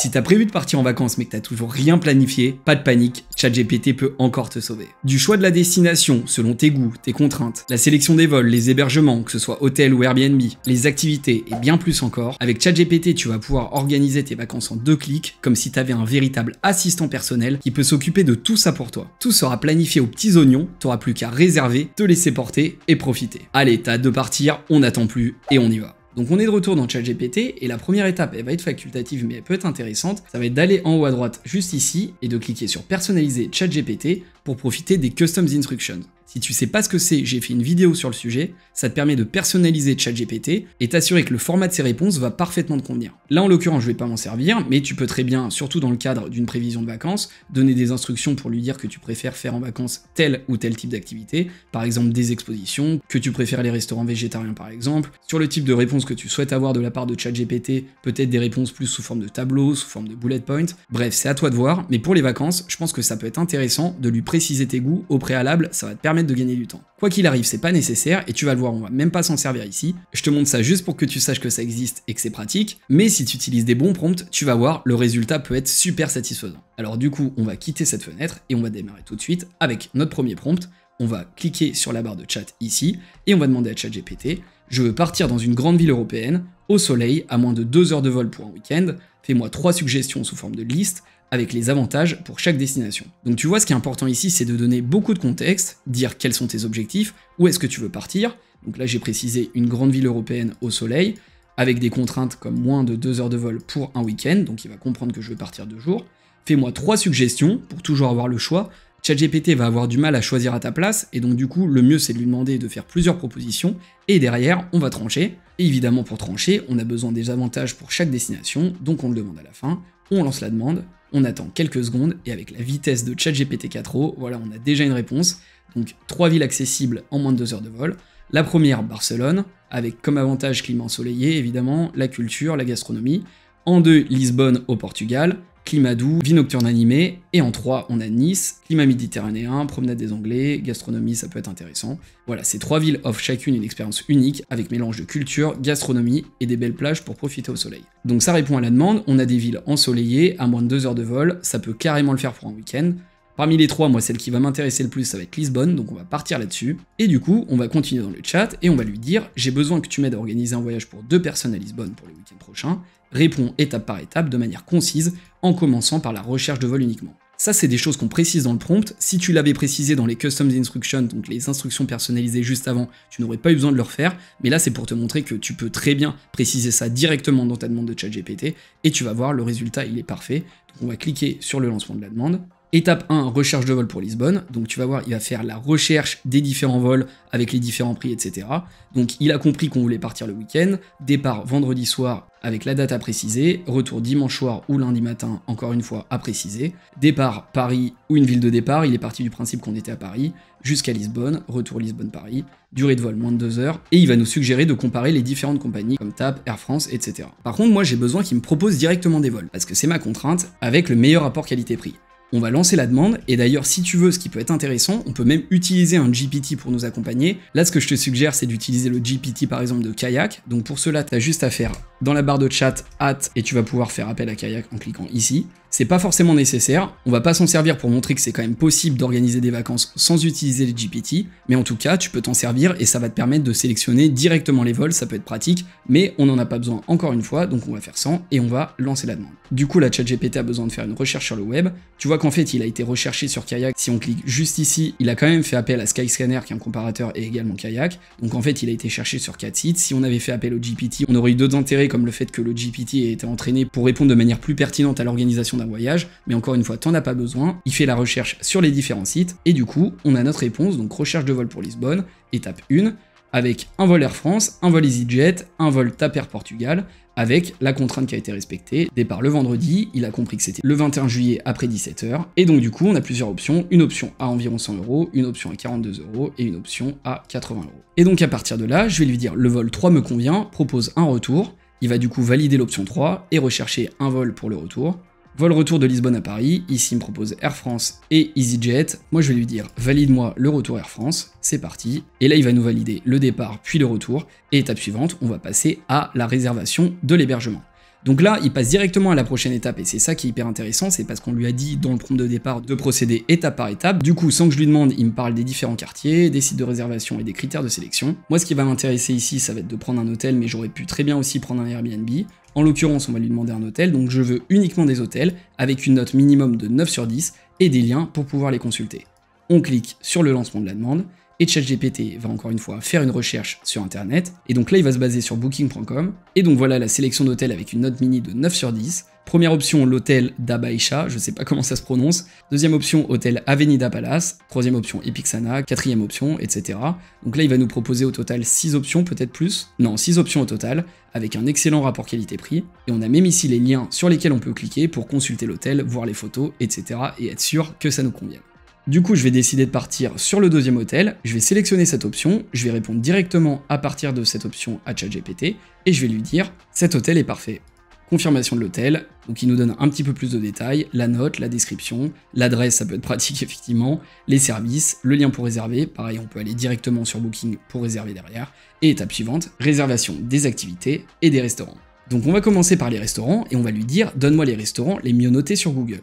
Si t'as prévu de partir en vacances mais que t'as toujours rien planifié, pas de panique, ChatGPT peut encore te sauver. Du choix de la destination, selon tes goûts, tes contraintes, la sélection des vols, les hébergements, que ce soit hôtel ou Airbnb, les activités et bien plus encore, avec ChatGPT tu vas pouvoir organiser tes vacances en 2 clics, comme si t'avais un véritable assistant personnel qui peut s'occuper de tout ça pour toi. Tout sera planifié aux petits oignons, t'auras plus qu'à réserver, te laisser porter et profiter. Allez, t'as hâte de partir, on n'attend plus et on y va. Donc on est de retour dans ChatGPT et la première étape, elle va être facultative mais elle peut être intéressante, ça va être d'aller en haut à droite juste ici et de cliquer sur personnaliser ChatGPT pour profiter des Customs Instructions. Si tu sais pas ce que c'est, j'ai fait une vidéo sur le sujet, ça te permet de personnaliser ChatGPT et t'assurer que le format de ses réponses va parfaitement te convenir. Là en l'occurrence je vais pas m'en servir, mais tu peux très bien, surtout dans le cadre d'une prévision de vacances, donner des instructions pour lui dire que tu préfères faire en vacances tel ou tel type d'activité, par exemple des expositions, que tu préfères les restaurants végétariens par exemple, sur le type de réponse que tu souhaites avoir de la part de ChatGPT, peut-être des réponses plus sous forme de tableau, sous forme de bullet point, bref c'est à toi de voir, mais pour les vacances, je pense que ça peut être intéressant de lui préciser tes goûts au préalable, ça va te permettre de gagner du temps. Quoi qu'il arrive, c'est pas nécessaire, et tu vas le voir, on va même pas s'en servir ici. Je te montre ça juste pour que tu saches que ça existe et que c'est pratique, mais si tu utilises des bons prompts, tu vas voir, le résultat peut être super satisfaisant. Alors du coup, on va quitter cette fenêtre, et on va démarrer tout de suite avec notre premier prompt. On va cliquer sur la barre de chat ici, et on va demander à ChatGPT, je veux partir dans une grande ville européenne, au soleil, à moins de 2 heures de vol pour un week-end, fais-moi 3 suggestions sous forme de liste, avec les avantages pour chaque destination. Donc tu vois, ce qui est important ici, c'est de donner beaucoup de contexte, dire quels sont tes objectifs, où est-ce que tu veux partir. Donc là, j'ai précisé une grande ville européenne au soleil, avec des contraintes comme moins de 2 heures de vol pour un week-end, donc il va comprendre que je veux partir 2 jours. Fais-moi 3 suggestions, pour toujours avoir le choix. ChatGPT va avoir du mal à choisir à ta place, et donc du coup, le mieux c'est de lui demander de faire plusieurs propositions, et derrière, on va trancher. Et évidemment, pour trancher, on a besoin des avantages pour chaque destination, donc on le demande à la fin, on lance la demande, on attend quelques secondes, et avec la vitesse de ChatGPT 4o, voilà, on a déjà une réponse. Donc 3 villes accessibles en moins de 2 heures de vol. La première, Barcelone, avec comme avantage climat ensoleillé, évidemment, la culture, la gastronomie. En 2, Lisbonne au Portugal, climat doux, vie nocturne animée. Et en 3, on a Nice, climat méditerranéen, promenade des Anglais, gastronomie, ça peut être intéressant. Voilà, ces 3 villes offrent chacune une expérience unique, avec mélange de culture, gastronomie et des belles plages pour profiter au soleil. Donc ça répond à la demande, on a des villes ensoleillées, à moins de 2 heures de vol, ça peut carrément le faire pour un week-end. Parmi les 3, moi, celle qui va m'intéresser le plus, ça va être Lisbonne, donc on va partir là-dessus. Et du coup, on va continuer dans le chat, et on va lui dire « J'ai besoin que tu m'aides à organiser un voyage pour 2 personnes à Lisbonne pour le week-end prochain. Réponds étape par étape, de manière concise, en commençant par la recherche de vol uniquement. » Ça, c'est des choses qu'on précise dans le prompt. Si tu l'avais précisé dans les Customs Instructions, donc les instructions personnalisées juste avant, tu n'aurais pas eu besoin de le refaire, mais là, c'est pour te montrer que tu peux très bien préciser ça directement dans ta demande de ChatGPT, et tu vas voir, le résultat, il est parfait. Donc on va cliquer sur le lancement de la demande. Étape 1, recherche de vol pour Lisbonne, donc tu vas voir, il va faire la recherche des différents vols avec les différents prix, etc. Donc il a compris qu'on voulait partir le week-end, départ vendredi soir avec la date à préciser, retour dimanche soir ou lundi matin, encore une fois à préciser, départ Paris ou une ville de départ, il est parti du principe qu'on était à Paris, jusqu'à Lisbonne, retour Lisbonne-Paris, durée de vol moins de 2 heures, et il va nous suggérer de comparer les différentes compagnies comme TAP, Air France, etc. Par contre, moi j'ai besoin qu'il me propose directement des vols, parce que c'est ma contrainte, avec le meilleur rapport qualité-prix. On va lancer la demande, et d'ailleurs si tu veux, ce qui peut être intéressant, on peut même utiliser un GPT pour nous accompagner. Là ce que je te suggère c'est d'utiliser le GPT par exemple de Kayak, donc pour cela tu as juste à faire dans la barre de chat @ et tu vas pouvoir faire appel à Kayak en cliquant ici. C'est pas forcément nécessaire, on va pas s'en servir pour montrer que c'est quand même possible d'organiser des vacances sans utiliser les GPT, mais en tout cas tu peux t'en servir et ça va te permettre de sélectionner directement les vols, ça peut être pratique, mais on n'en a pas besoin encore une fois, donc on va faire sans et on va lancer la demande. Du coup la ChatGPT a besoin de faire une recherche sur le web, tu vois qu'en fait il a été recherché sur Kayak, si on clique juste ici, il a quand même fait appel à Skyscanner qui est un comparateur et également Kayak, donc en fait il a été cherché sur 4 sites, si on avait fait appel au GPT, on aurait eu d'autres intérêts comme le fait que le GPT ait été entraîné pour répondre de manière plus pertinente à l'organisation d'un voyage, mais encore une fois, t'en as pas besoin, il fait la recherche sur les différents sites, et du coup, on a notre réponse, donc recherche de vol pour Lisbonne, étape 1, avec un vol Air France, un vol EasyJet, un vol TAP Air Portugal, avec la contrainte qui a été respectée, départ le vendredi, il a compris que c'était le 21 juillet après 17h, et donc du coup, on a plusieurs options, une option à environ 100 €, une option à 42 € et une option à 80 €. Et donc à partir de là, je vais lui dire, le vol 3 me convient, propose un retour, il va du coup valider l'option 3 et rechercher un vol pour le retour. Vol retour de Lisbonne à Paris, ici il me propose Air France et EasyJet, moi je vais lui dire valide-moi le retour Air France, c'est parti, et là il va nous valider le départ puis le retour, et étape suivante, on va passer à la réservation de l'hébergement. Donc là, il passe directement à la prochaine étape, et c'est ça qui est hyper intéressant, c'est parce qu'on lui a dit dans le prompt de départ de procéder étape par étape. Du coup, sans que je lui demande, il me parle des différents quartiers, des sites de réservation et des critères de sélection. Moi, ce qui va m'intéresser ici, ça va être de prendre un hôtel, mais j'aurais pu très bien aussi prendre un Airbnb. En l'occurrence, on va lui demander un hôtel, donc je veux uniquement des hôtels, avec une note minimum de 9 sur 10, et des liens pour pouvoir les consulter. On clique sur le lancement de la demande, et ChatGPT va encore une fois faire une recherche sur internet, et donc là il va se baser sur booking.com, et donc voilà la sélection d'hôtels avec une note mini de 9 sur 10. Première option, l'hôtel d'Abaïcha, je sais pas comment ça se prononce. Deuxième option, hôtel Avenida Palace. Troisième option, Epixana. Quatrième option, etc. Donc là il va nous proposer au total 6 options, peut-être plus. Non, 6 options au total, avec un excellent rapport qualité-prix, et on a même ici les liens sur lesquels on peut cliquer pour consulter l'hôtel, voir les photos, etc. et être sûr que ça nous convienne. Du coup, je vais décider de partir sur le deuxième hôtel, je vais sélectionner cette option, je vais répondre directement à partir de cette option à ChatGPT, et je vais lui dire « cet hôtel est parfait ». Confirmation de l'hôtel, donc il nous donne un petit peu plus de détails, la note, la description, l'adresse, ça peut être pratique effectivement, les services, le lien pour réserver, pareil on peut aller directement sur Booking pour réserver derrière, et étape suivante, réservation des activités et des restaurants. Donc on va commencer par les restaurants, et on va lui dire « donne-moi les restaurants les mieux notés sur Google ».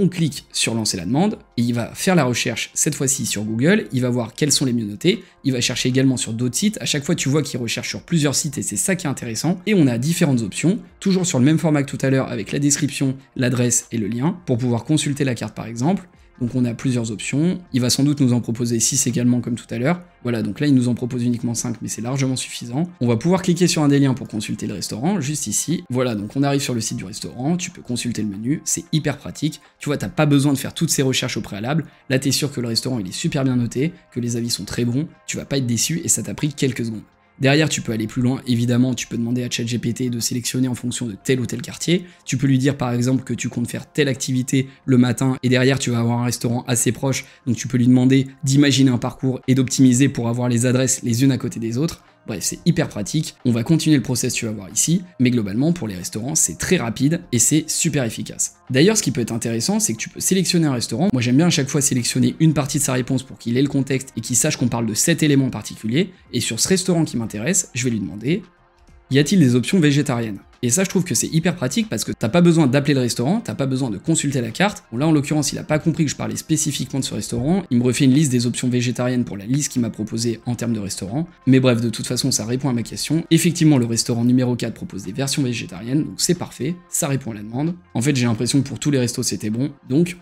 On clique sur lancer la demande, et il va faire la recherche cette fois-ci sur Google, il va voir quels sont les mieux notés, il va chercher également sur d'autres sites, à chaque fois tu vois qu'il recherche sur plusieurs sites et c'est ça qui est intéressant, et on a différentes options, toujours sur le même format que tout à l'heure avec la description, l'adresse et le lien, pour pouvoir consulter la carte par exemple. Donc on a plusieurs options, il va sans doute nous en proposer 6 également comme tout à l'heure. Voilà, donc là il nous en propose uniquement 5 mais c'est largement suffisant. On va pouvoir cliquer sur un des liens pour consulter le restaurant, juste ici. Voilà, donc on arrive sur le site du restaurant, tu peux consulter le menu, c'est hyper pratique. Tu vois, t'as pas besoin de faire toutes ces recherches au préalable. Là t'es sûr que le restaurant il est super bien noté, que les avis sont très bons, tu vas pas être déçu et ça t'a pris quelques secondes. Derrière, tu peux aller plus loin, évidemment, tu peux demander à ChatGPT de sélectionner en fonction de tel ou tel quartier. Tu peux lui dire par exemple que tu comptes faire telle activité le matin et derrière tu vas avoir un restaurant assez proche, donc tu peux lui demander d'imaginer un parcours et d'optimiser pour avoir les adresses les unes à côté des autres. Bref, c'est hyper pratique, on va continuer le process, tu vas voir ici, mais globalement, pour les restaurants, c'est très rapide et c'est super efficace. D'ailleurs, ce qui peut être intéressant, c'est que tu peux sélectionner un restaurant. Moi, j'aime bien à chaque fois sélectionner une partie de sa réponse pour qu'il ait le contexte et qu'il sache qu'on parle de cet élément en particulier, et sur ce restaurant qui m'intéresse, je vais lui demander « Y a-t-il des options végétariennes ?» Et ça, je trouve que c'est hyper pratique parce que t'as pas besoin d'appeler le restaurant, t'as pas besoin de consulter la carte. Bon là, en l'occurrence, il a pas compris que je parlais spécifiquement de ce restaurant, il me refait une liste des options végétariennes pour la liste qu'il m'a proposée en termes de restaurant. Mais bref, de toute façon, ça répond à ma question. Effectivement, le restaurant numéro 4 propose des versions végétariennes, donc c'est parfait, ça répond à la demande. En fait, j'ai l'impression que pour tous les restos, c'était bon, donc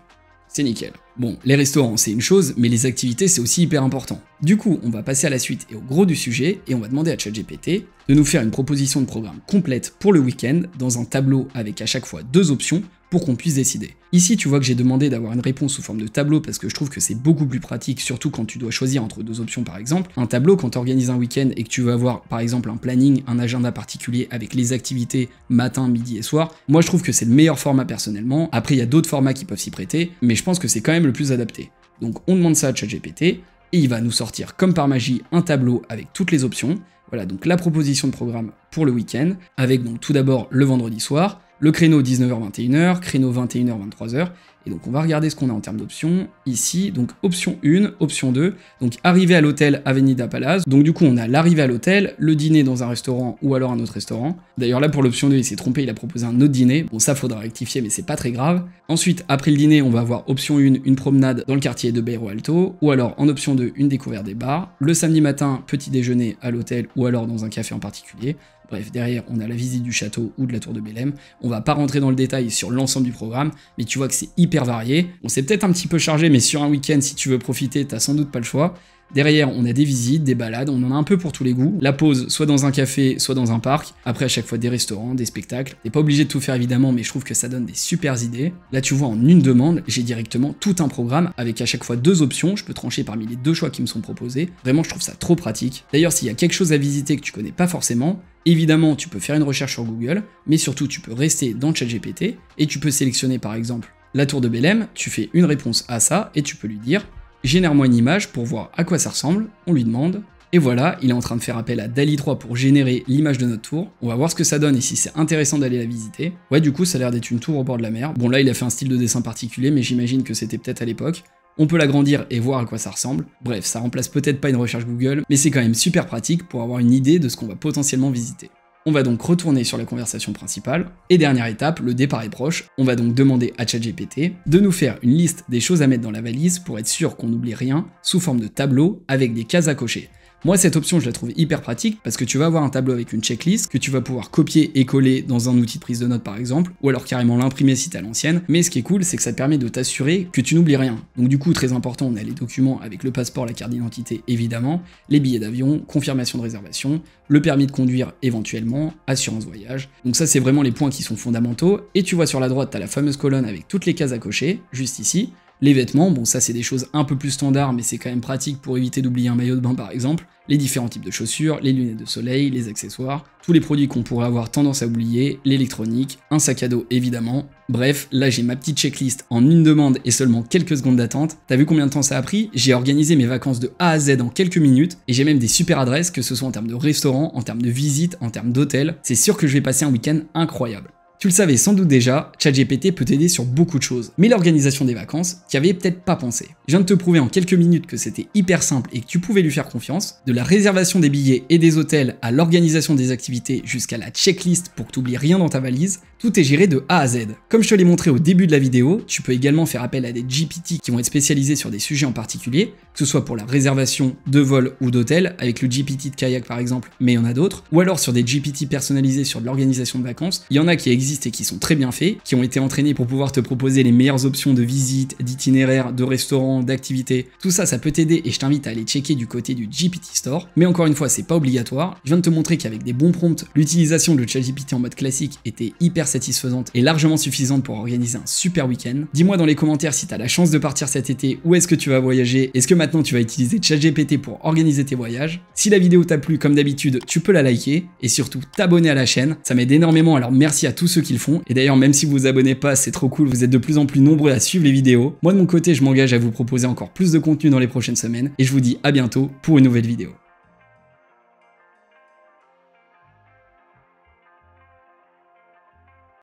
c'est nickel. Bon, les restaurants c'est une chose, mais les activités c'est aussi hyper important. Du coup, on va passer à la suite et au gros du sujet, et on va demander à ChatGPT de nous faire une proposition de programme complète pour le week-end, dans un tableau avec à chaque fois 2 options, pour qu'on puisse décider. Ici, tu vois que j'ai demandé d'avoir une réponse sous forme de tableau parce que je trouve que c'est beaucoup plus pratique, surtout quand tu dois choisir entre 2 options par exemple. Un tableau, quand tu organises un week-end et que tu veux avoir par exemple un planning, un agenda particulier avec les activités matin, midi et soir, moi je trouve que c'est le meilleur format personnellement. Après, il y a d'autres formats qui peuvent s'y prêter, mais je pense que c'est quand même le plus adapté. Donc on demande ça à ChatGPT, et il va nous sortir comme par magie un tableau avec toutes les options. Voilà, donc la proposition de programme pour le week-end, avec donc tout d'abord le vendredi soir, le créneau 19h-21h, créneau 21h-23h, et donc on va regarder ce qu'on a en termes d'options, ici, donc option 1, option 2, donc arrivée à l'hôtel Avenida Palace, donc du coup on a l'arrivée à l'hôtel, le dîner dans un restaurant ou alors un autre restaurant, d'ailleurs là pour l'option 2 il s'est trompé, il a proposé un autre dîner, bon ça faudra rectifier mais c'est pas très grave. Ensuite, après le dîner, on va avoir option 1, une promenade dans le quartier de Bairro Alto, ou alors en option 2, une découverte des bars, le samedi matin, petit déjeuner à l'hôtel ou alors dans un café en particulier. Bref, derrière, on a la visite du château ou de la tour de Belém. On va pas rentrer dans le détail sur l'ensemble du programme, mais tu vois que c'est hyper varié. On s'est peut-être un petit peu chargé, mais sur un week-end, si tu veux profiter, t'as sans doute pas le choix. Derrière, on a des visites, des balades, on en a un peu pour tous les goûts. La pause, soit dans un café, soit dans un parc. Après, à chaque fois, des restaurants, des spectacles. T'es pas obligé de tout faire évidemment, mais je trouve que ça donne des super idées. Là, tu vois, en une demande, j'ai directement tout un programme avec à chaque fois 2 options. Je peux trancher parmi les 2 choix qui me sont proposés. Vraiment, je trouve ça trop pratique. D'ailleurs, s'il y a quelque chose à visiter que tu connais pas forcément, évidemment, tu peux faire une recherche sur Google, mais surtout, tu peux rester dans ChatGPT et tu peux sélectionner par exemple la tour de Belém. Tu fais une réponse à ça et tu peux lui dire génère-moi une image pour voir à quoi ça ressemble, on lui demande, et voilà, il est en train de faire appel à DALL-E 3 pour générer l'image de notre tour. On va voir ce que ça donne et si c'est intéressant d'aller la visiter. Ouais, du coup, ça a l'air d'être une tour au bord de la mer. Bon, là, il a fait un style de dessin particulier, mais j'imagine que c'était peut-être à l'époque. On peut l'agrandir et voir à quoi ça ressemble. Bref, ça remplace peut-être pas une recherche Google, mais c'est quand même super pratique pour avoir une idée de ce qu'on va potentiellement visiter. On va donc retourner sur la conversation principale. Et dernière étape, le départ est proche. On va donc demander à ChatGPT de nous faire une liste des choses à mettre dans la valise pour être sûr qu'on n'oublie rien sous forme de tableau avec des cases à cocher. Moi, cette option, je la trouve hyper pratique parce que tu vas avoir un tableau avec une checklist que tu vas pouvoir copier et coller dans un outil de prise de notes par exemple, ou alors carrément l'imprimer si t'es à l'ancienne. Mais ce qui est cool, c'est que ça te permet de t'assurer que tu n'oublies rien. Donc du coup, très important, on a les documents avec le passeport, la carte d'identité évidemment, les billets d'avion, confirmation de réservation, le permis de conduire éventuellement, assurance voyage. Donc ça, c'est vraiment les points qui sont fondamentaux. Et tu vois sur la droite, t'as la fameuse colonne avec toutes les cases à cocher, juste ici. Les vêtements, bon ça c'est des choses un peu plus standards mais c'est quand même pratique pour éviter d'oublier un maillot de bain par exemple, les différents types de chaussures, les lunettes de soleil, les accessoires, tous les produits qu'on pourrait avoir tendance à oublier, l'électronique, un sac à dos évidemment. Bref, là j'ai ma petite checklist en une demande et seulement quelques secondes d'attente. T'as vu combien de temps ça a pris? J'ai organisé mes vacances de A à Z en quelques minutes et j'ai même des super adresses, que ce soit en termes de restaurants, en termes de visites, en termes d'hôtels. C'est sûr que je vais passer un week-end incroyable. Tu le savais sans doute déjà, ChatGPT peut t'aider sur beaucoup de choses, mais l'organisation des vacances, t'y avais peut-être pas pensé. Je viens de te prouver en quelques minutes que c'était hyper simple et que tu pouvais lui faire confiance, de la réservation des billets et des hôtels à l'organisation des activités jusqu'à la checklist pour que t'oublies rien dans ta valise, tout est géré de A à Z. Comme je te l'ai montré au début de la vidéo, tu peux également faire appel à des GPT qui vont être spécialisés sur des sujets en particulier, que ce soit pour la réservation de vol ou d'hôtel, avec le GPT de kayak par exemple, mais il y en a d'autres, ou alors sur des GPT personnalisés sur de l'organisation de vacances. Il y en a qui existent et qui sont très bien faits, qui ont été entraînés pour pouvoir te proposer les meilleures options de visite, d'itinéraires, de restaurants, d'activités. Tout ça, ça peut t'aider et je t'invite à aller checker du côté du GPT Store. Mais encore une fois, c'est pas obligatoire. Je viens de te montrer qu'avec des bons prompts, l'utilisation de ChatGPT en mode classique était hyper satisfaisante et largement suffisante pour organiser un super week-end. Dis-moi dans les commentaires si t'as la chance de partir cet été, où est-ce que tu vas voyager, est-ce que maintenant tu vas utiliser ChatGPT pour organiser tes voyages. Si la vidéo t'a plu, comme d'habitude, tu peux la liker et surtout t'abonner à la chaîne, ça m'aide énormément, alors merci à tous ceux qui le font. Et d'ailleurs, même si vous vous abonnez pas, c'est trop cool, vous êtes de plus en plus nombreux à suivre les vidéos. Moi de mon côté, je m'engage à vous proposer encore plus de contenu dans les prochaines semaines et je vous dis à bientôt pour une nouvelle vidéo.